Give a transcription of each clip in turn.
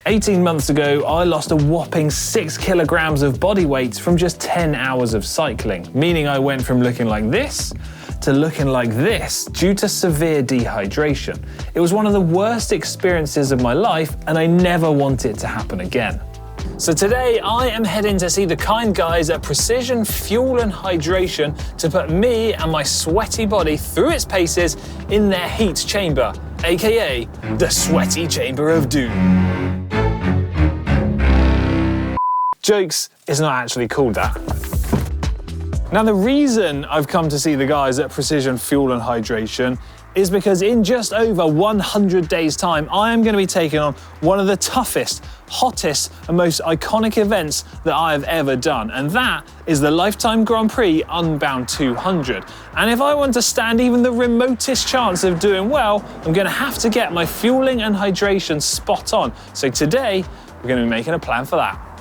18 months ago, I lost a whopping 6 kilograms of body weight from just 10 hours of cycling, meaning I went from looking like this to looking like this due to severe dehydration. It was one of the worst experiences of my life, and I never want it to happen again. So today I am heading to see the kind guys at Precision Fuel and Hydration to put me and my sweaty body through its paces in their heat chamber, aka the sweaty chamber of doom. Jokes, it's not actually called that. Now, the reason I've come to see the guys at Precision Fuel and Hydration is because in just over 100 days' time, I am going to be taking on one of the toughest, hottest, and most iconic events that I have ever done, and that is the Lifetime Grand Prix Unbound 200. And if I want to stand even the remotest chance of doing well, I'm going to have to get my fueling and hydration spot on. So today, we're going to be making a plan for that.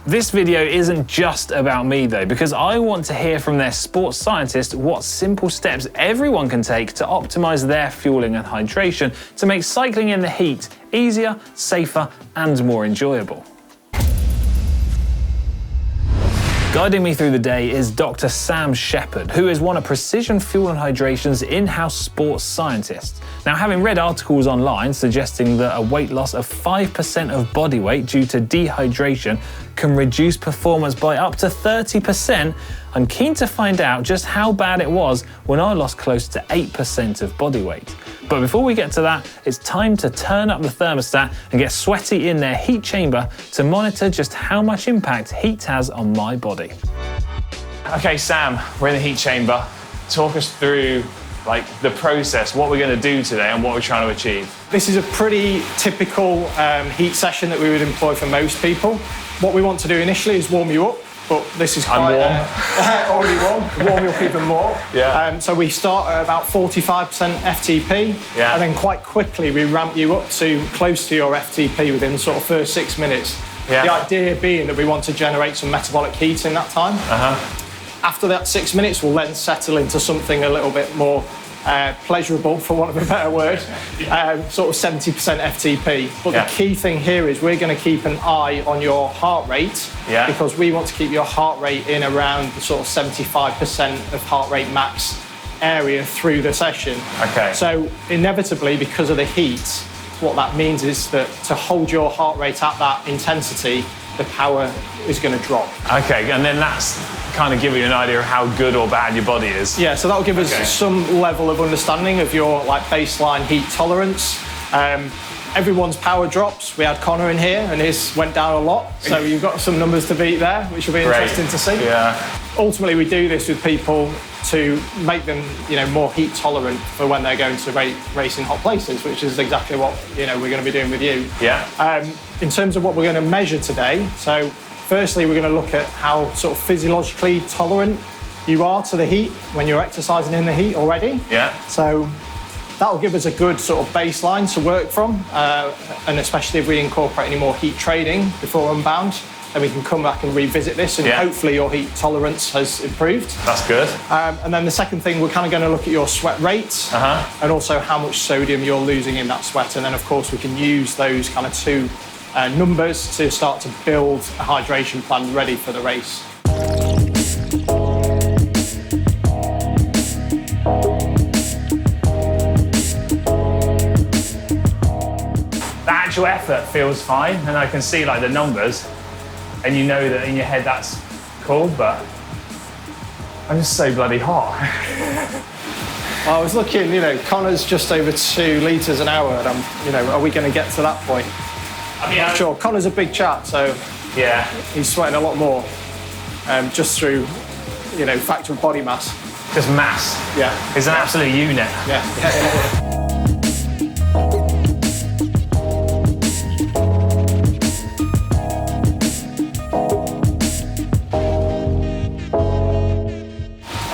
This video isn't just about me though, because I want to hear from their sports scientists what simple steps everyone can take to optimize their fueling and hydration to make cycling in the heat easier, safer, and more enjoyable. Guiding me through the day is Dr. Sam Shepherd, who is one of Precision Fuel and Hydration's in-house sports scientists. Now, having read articles online suggesting that a weight loss of 5% of body weight due to dehydration can reduce performance by up to 30%, I'm keen to find out just how bad it was when I lost close to 8% of body weight. But before we get to that, it's time to turn up the thermostat and get sweaty in their heat chamber to monitor just how much impact heat has on my body. Okay, Sam, we're in the heat chamber. Talk us through the process, what we're going to do today and what we're trying to achieve. This is a pretty typical heat session that we would employ for most people. What we want to do initially is warm you up, but this is quite already warm you up even more. Yeah. So we start at about 45% FTP, and then quite quickly we ramp you up to close to your FTP within sort of first 6 minutes. The idea being that we want to generate some metabolic heat in that time. After that 6 minutes, we'll then settle into something a little bit more pleasurable, for want of a better word, sort of 70% FTP. But the key thing here is we're going to keep an eye on your heart rate, because we want to keep your heart rate in around the sort of 75% of heart rate max area through the session. Okay. So inevitably, because of the heat, what that means is that to hold your heart rate at that intensity, the power is going to drop. Okay, and then that's kind of give you an idea of how good or bad your body is. Yeah, so that'll give us some level of understanding of your baseline heat tolerance. Everyone's power drops. We had Connor in here and his went down a lot. So you've got some numbers to beat there, which will be interesting to see. Yeah. Ultimately, we do this with people to make them, more heat tolerant for when they're going to race in hot places, which is exactly what, we're going to be doing with you. Yeah. In terms of what we're going to measure today, so firstly, we're going to look at how sort of physiologically tolerant you are to the heat when you're exercising in the heat already. Yeah. So that'll give us a good sort of baseline to work from, and especially if we incorporate any more heat training before Unbound, then we can come back and revisit this, and hopefully your heat tolerance has improved. That's good. And then the second thing, we're kind of going to look at your sweat rate, and also how much sodium you're losing in that sweat. And then, of course, we can use those kind of two numbers to start to build a hydration plan ready for the race. The actual effort feels fine, and I can see the numbers, and you know that in your head that's cool, but I'm just so bloody hot. I was looking, Connor's just over 2 litres an hour, and I'm, are we going to get to that point? I mean, I'm not sure. Connor's a big chap, so he's sweating a lot more, just through, factor of body mass. Just mass. Yeah. He's an absolute unit. Yeah.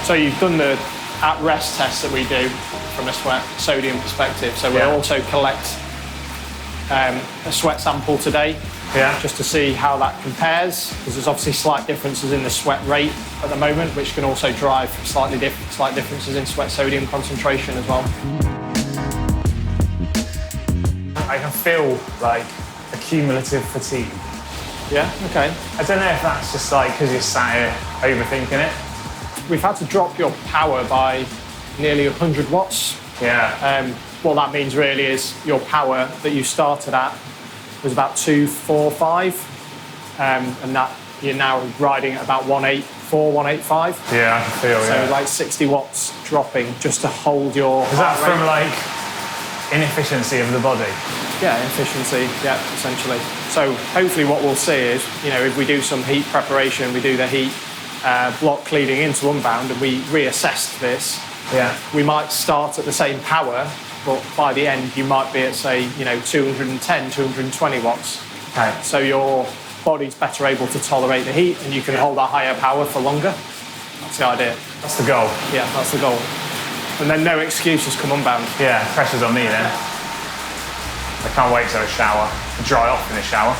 So you've done the at-rest test that we do from a sweat sodium perspective. So we'll also collect a sweat sample today, just to see how that compares, because there's obviously slight differences in the sweat rate at the moment, which can also drive slight differences in sweat sodium concentration as well. I can feel like a cumulative fatigue. Yeah, okay. I don't know if that's just like because you're sat here overthinking it. We've had to drop your power by nearly 100 watts. Yeah. What that means really is your power that you started at was about 245, and that you're now riding at about 184, 185. Yeah, I can feel it. So like 60 watts dropping just to hold your Is that heart rate. from like inefficiency of the body? Yeah, efficiency, yeah, essentially. So hopefully what we'll see is, if we do some heat preparation, we do the heat block leading into Unbound and we reassess this, we might start at the same power, but by the end you might be at, say, 210, 220 watts. Okay. So your body's better able to tolerate the heat and you can hold a higher power for longer. That's the idea. That's the goal. Yeah, that's the goal. And then no excuses come Unbound. Yeah, pressure's on me then. I can't wait to have a shower, dry off in the shower.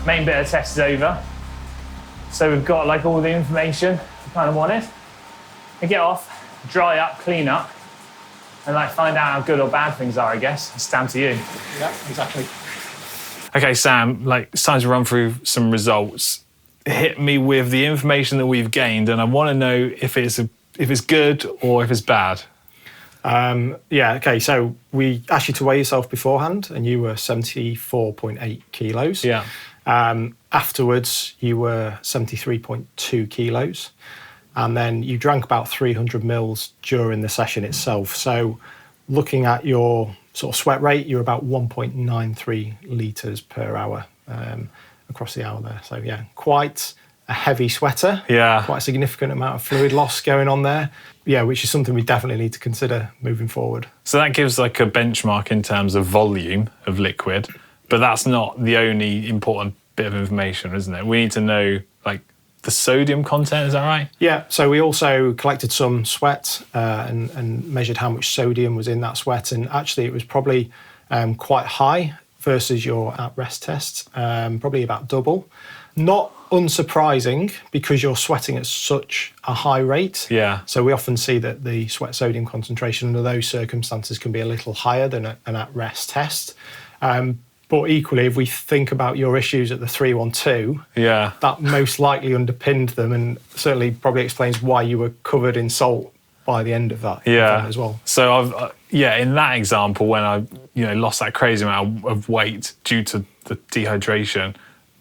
Main bit of the test is over. So we've got like all the information we kind of wanted. We get off, dry up, clean up, and like find out how good or bad things are, I guess. It's down to you. Yeah, exactly. Okay, Sam, it's time to run through some results. Hit me with the information that we've gained, and I want to know if it's good or if it's bad. Okay, so we asked you to weigh yourself beforehand, and you were 74.8 kilos. Yeah. Afterwards, you were 73.2 kilos. And then you drank about 300 mils during the session itself. So looking at your sort of sweat rate, you're about 1.93 litres per hour across the hour there. So yeah, quite a heavy sweater. Yeah. Quite a significant amount of fluid loss going on there. Yeah, which is something we definitely need to consider moving forward. So that gives like a benchmark in terms of volume of liquid, but that's not the only important bit of information, isn't it? We need to know like the sodium content, is that right? Yeah, so we also collected some sweat and measured how much sodium was in that sweat, and actually it was probably quite high versus your at-rest test, probably about double. Not unsurprising because you're sweating at such a high rate. Yeah. So we often see that the sweat sodium concentration under those circumstances can be a little higher than an at-rest test. But equally, if we think about your issues at the 312, that most likely underpinned them and certainly probably explains why you were covered in salt by the end of that event as well. So in that example, when I lost that crazy amount of weight due to the dehydration,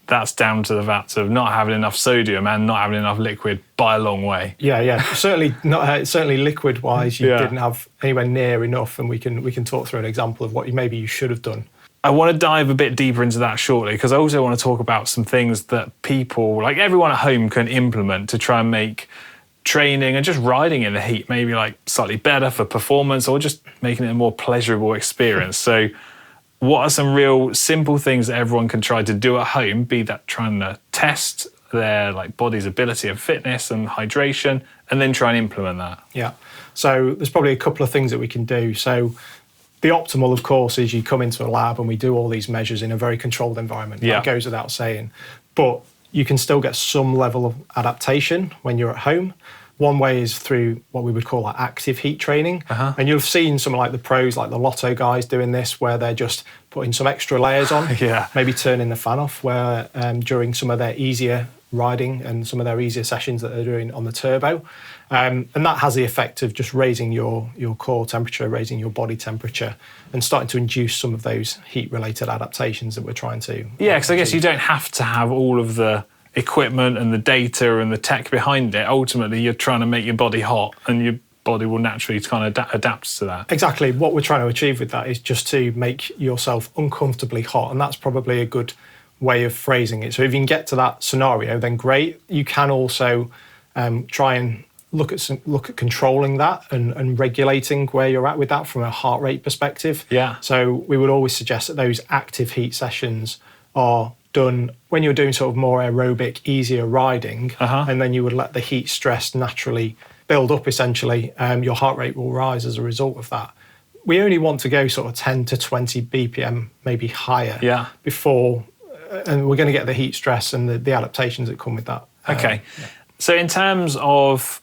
that's down to the fact of not having enough sodium and not having enough liquid by a long way. Yeah. certainly liquid-wise, you didn't have anywhere near enough, and we can talk through an example of what maybe you should have done. I want to dive a bit deeper into that shortly, because I also want to talk about some things that people, like everyone at home, can implement to try and make training and just riding in the heat maybe like slightly better for performance, or just making it a more pleasurable experience. So what are some real simple things that everyone can try to do at home, be that trying to test their like body's ability of fitness and hydration, and then try and implement that? Yeah. So there's probably a couple of things that we can do. So the optimal, of course, is you come into a lab and we do all these measures in a very controlled environment. That goes without saying. But you can still get some level of adaptation when you're at home. One way is through what we would call like active heat training. And you've seen some like the pros, like the Lotto guys doing this, where they're just putting some extra layers on, maybe turning the fan off, where during some of their easier riding and some of their easier sessions that they're doing on the turbo. And that has the effect of just raising your core temperature, raising your body temperature, and starting to induce some of those heat-related adaptations that we're trying to. Yeah, because I guess you don't have to have all of the equipment and the data and the tech behind it. Ultimately, you're trying to make your body hot, and your body will naturally kind of adapt to that. Exactly. What we're trying to achieve with that is just to make yourself uncomfortably hot, and that's probably a good way of phrasing it. So if you can get to that scenario, then great. You can also try and look at controlling that and regulating where you're at with that from a heart rate perspective. Yeah. So we would always suggest that those active heat sessions are done when you're doing sort of more aerobic, easier riding, and then you would let the heat stress naturally build up essentially. Your heart rate will rise as a result of that. we only want to go sort of 10 to 20 BPM, maybe higher, before, and we're going to get the heat stress and the adaptations that come with that. Okay. So in terms of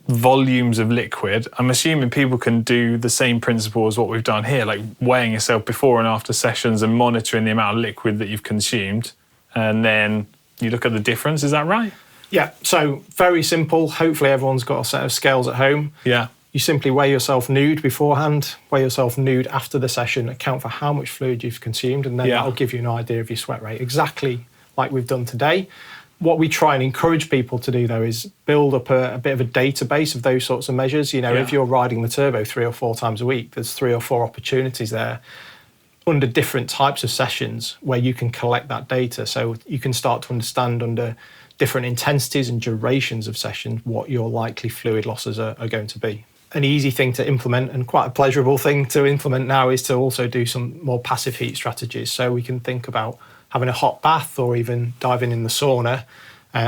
volumes of liquid, I'm assuming people can do the same principle as what we've done here, like weighing yourself before and after sessions and monitoring the amount of liquid that you've consumed, and then you look at the difference. Is that right? Yeah, so very simple. Hopefully everyone's got a set of scales at home. Yeah. You simply weigh yourself nude beforehand, weigh yourself nude after the session, account for how much fluid you've consumed, and then that'll give you an idea of your sweat rate, exactly like we've done today. What we try and encourage people to do, though, is build up a bit of a database of those sorts of measures. You know, if you're riding the turbo 3 or 4 times a week, there's 3 or 4 opportunities there under different types of sessions where you can collect that data. So you can start to understand under different intensities and durations of sessions what your likely fluid losses are going to be. An easy thing to implement and quite a pleasurable thing to implement now is to also do some more passive heat strategies. So we can think about having a hot bath or even diving in the sauna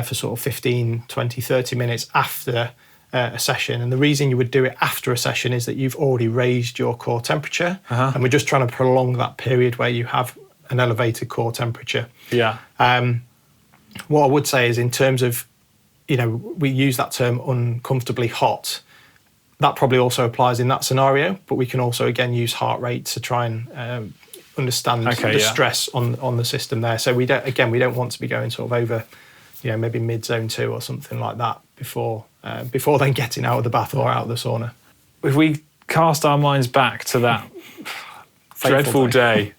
for sort of 15, 20, 30 minutes after a session. And the reason you would do it after a session is that you've already raised your core temperature. And we're just trying to prolong that period where you have an elevated core temperature. Yeah. What I would say is in terms of, you know, we use that term uncomfortably hot. That probably also applies in that scenario, but we can also, again, use heart rate to try and understand the stress on the system there. So we don't want to be going sort of over, you know, maybe mid-zone 2 or something like that before then getting out of the bath or out of the sauna. If we cast our minds back to that dreadful day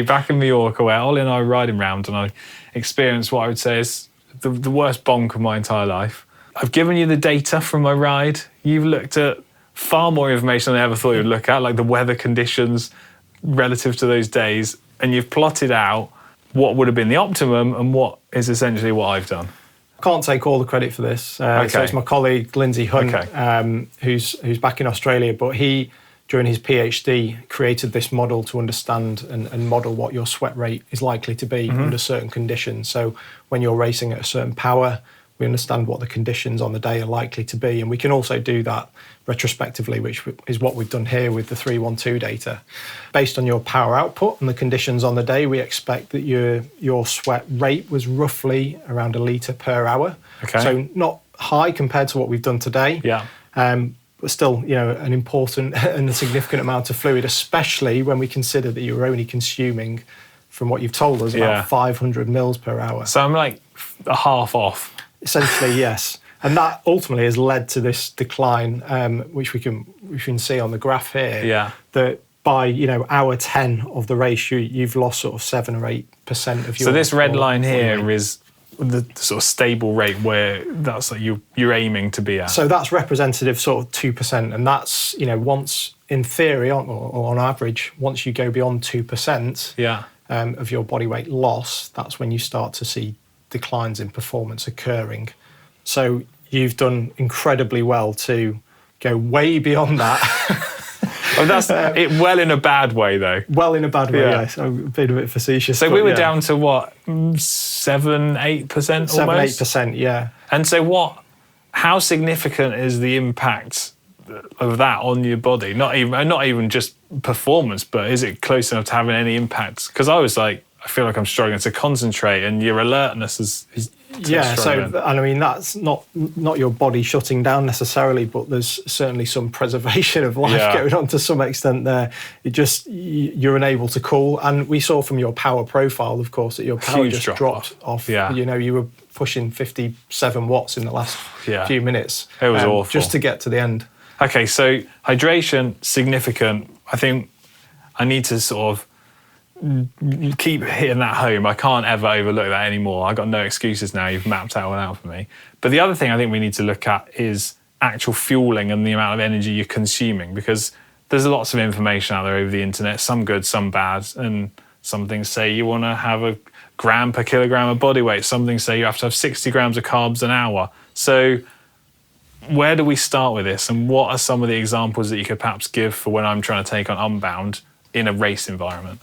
back in Mallorca where Ollie and I were riding round and I experienced what I would say is the worst bonk of my entire life. I've given you the data from my ride. You've looked at far more information than I ever thought you'd look at, like the weather conditions relative to those days, and you've plotted out what would have been the optimum and what is essentially what I've done. I can't take all the credit for this. So it's my colleague Lindsay Hunt, who's back in Australia, but he, during his PhD, created this model to understand and model what your sweat rate is likely to be under certain conditions. So when you're racing at a certain power, we understand what the conditions on the day are likely to be. And we can also do that retrospectively, which is what we've done here with the 312 data. Based on your power output and the conditions on the day, we expect that your sweat rate was roughly around 1 litre per hour. Okay. So not high compared to what we've done today. Yeah. But still, you know, an important and a significant amount of fluid, especially when we consider that you're only consuming, from what you've told us, about 500 mils per hour. So I'm like a half off. Essentially, yes. And that ultimately has led to this decline, which we can see on the graph here. Yeah. That by, you know, hour 10 of the race, you've lost sort of 7 or 8% of your. So this red line here is the sort of stable rate where that's like you're aiming to be at. So that's representative sort of 2%, and that's, you know, once in theory or on average, once you go beyond 2% of your body weight loss, that's when you start to see declines in performance occurring. So you've done incredibly well to go way beyond that. Well, that's it. Well, in a bad way, though. Well, in a bad way, yes. I'm being a bit facetious. So we were down to what, 7-8% almost? 7-8%, yeah. And so how significant is the impact of that on your body? Not even just performance, but is it close enough to having any impact? Because I was like, I feel like I'm struggling to concentrate, and your alertness is struggling. So and I mean that's not your body shutting down necessarily, but there's certainly some preservation of life going on to some extent there. You're unable to cool, and we saw from your power profile, of course, that your power just dropped off. Yeah. You know, you were pushing 57 watts in the last few minutes. It was awful just to get to the end. Okay, so hydration significant. I think I need to sort of keep hitting that home. I can't ever overlook that anymore. I've got no excuses now. You've mapped that one out for me. But the other thing I think we need to look at is actual fueling and the amount of energy you're consuming, because there's lots of information out there over the internet, some good, some bad, and some things say you want to have a gram per kilogram of body weight. Some things say you have to have 60 grams of carbs an hour. So where do we start with this, and what are some of the examples that you could perhaps give for when I'm trying to take on Unbound in a race environment?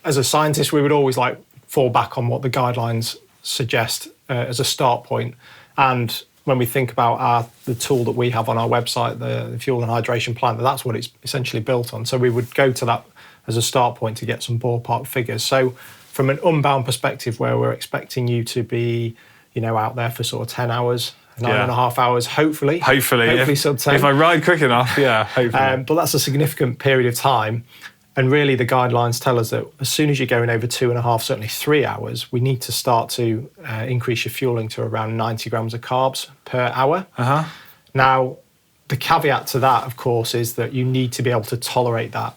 As a scientist, we would always fall back on what the guidelines suggest as a start point. And when we think about the tool that we have on our website, the fuel and hydration plan, that's what it's essentially built on. So we would go to that as a start point to get some ballpark figures. So from an Unbound perspective, where we're expecting you to be, out there for sort of 10 hours, 9.5 hours, hopefully sub 10. If I ride quick enough, yeah, hopefully. But that's a significant period of time. And really the guidelines tell us that as soon as you're going over 2.5, certainly 3 hours, we need to start to increase your fueling to around 90 grams of carbs per hour. Now, the caveat to that, of course, is that you need to be able to tolerate that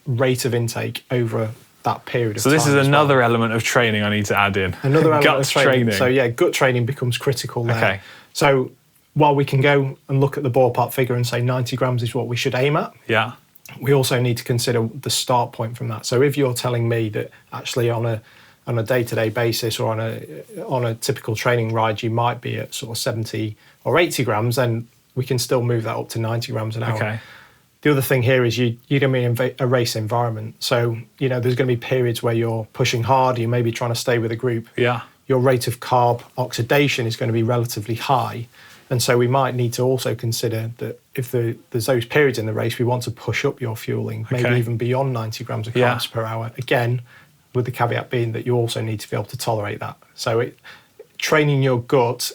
rate of intake over that period of time. So this is another element of training I need to add in. Another element gut of training. So yeah, gut training becomes critical there. Okay. So while we can go and look at the ballpark figure and say 90 grams is what we should aim at, yeah, we also need to consider the start point from that. So if you're telling me that actually on a day-to-day basis or on a typical training ride you might be at sort of 70 or 80 grams, then we can still move that up to 90 grams an hour. Okay. The other thing here is you're going to be in a race environment. So, there's going to be periods where you're pushing hard, you may be trying to stay with a group. Yeah. Your rate of carb oxidation is going to be relatively high. And so we might need to also consider that if there's those periods in the race, we want to push up your fueling, maybe even beyond 90 grams of carbs per hour. Again, with the caveat being that you also need to be able to tolerate that. So training your gut,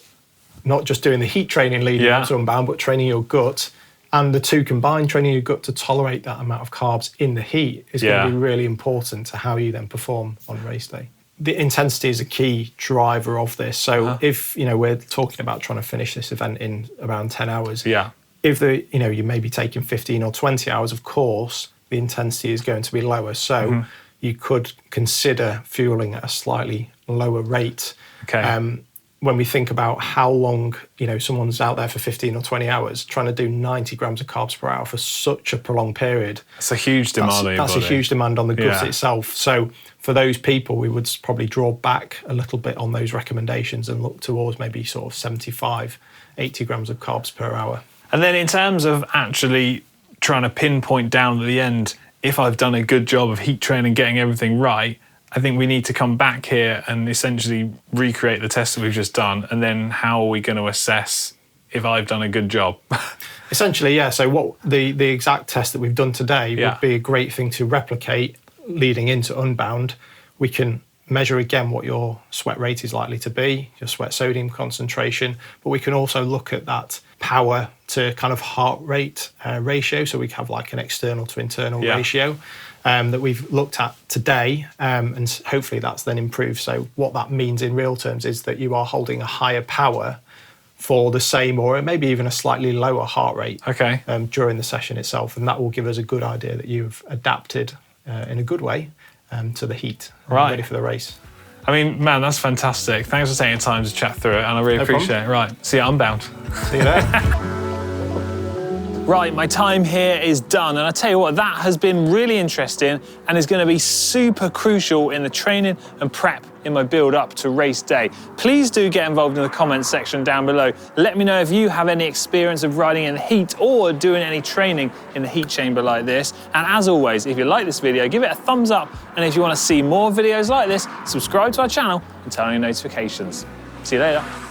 not just doing the heat training leading up to Unbound, but training your gut, and the two combined, training your gut to tolerate that amount of carbs in the heat is going to be really important to how you then perform on race day. The intensity is a key driver of this. So if, we're talking about trying to finish this event in around 10 hours, if you may be taking 15 or 20 hours, of course, the intensity is going to be lower. So you could consider fueling at a slightly lower rate. Okay. When we think about how long, someone's out there for 15 or 20 hours, trying to do 90 grams of carbs per hour for such a prolonged period. That's a huge demand on your body. That's a huge demand on the gut itself. So for those people, we would probably draw back a little bit on those recommendations and look towards maybe sort of 75, 80 grams of carbs per hour. And then in terms of actually trying to pinpoint down at the end, if I've done a good job of heat training, getting everything right, I think we need to come back here and essentially recreate the test that we've just done. And then how are we going to assess if I've done a good job? Essentially, yeah. So what the exact test that we've done today would be a great thing to replicate leading into Unbound. We can measure again what your sweat rate is likely to be, your sweat sodium concentration, but we can also look at that power to kind of heart rate ratio. So we have like an external to internal ratio that we've looked at today, and hopefully that's then improved. So what that means in real terms is that you are holding a higher power for the same or maybe even a slightly lower heart rate during the session itself. And that will give us a good idea that you've adapted in a good way to the heat, ready for the race. I mean, man, that's fantastic. Thanks for taking the time to chat through it, and I really appreciate it. Right, see you at Unbound. See you there. Right, my time here is done, and I tell you what, that has been really interesting and is going to be super crucial in the training and prep in my build up to race day. Please do get involved in the comments section down below. Let me know if you have any experience of riding in the heat or doing any training in the heat chamber like this. And as always, if you like this video, give it a thumbs up, and if you want to see more videos like this, subscribe to our channel and turn on your notifications. See you later.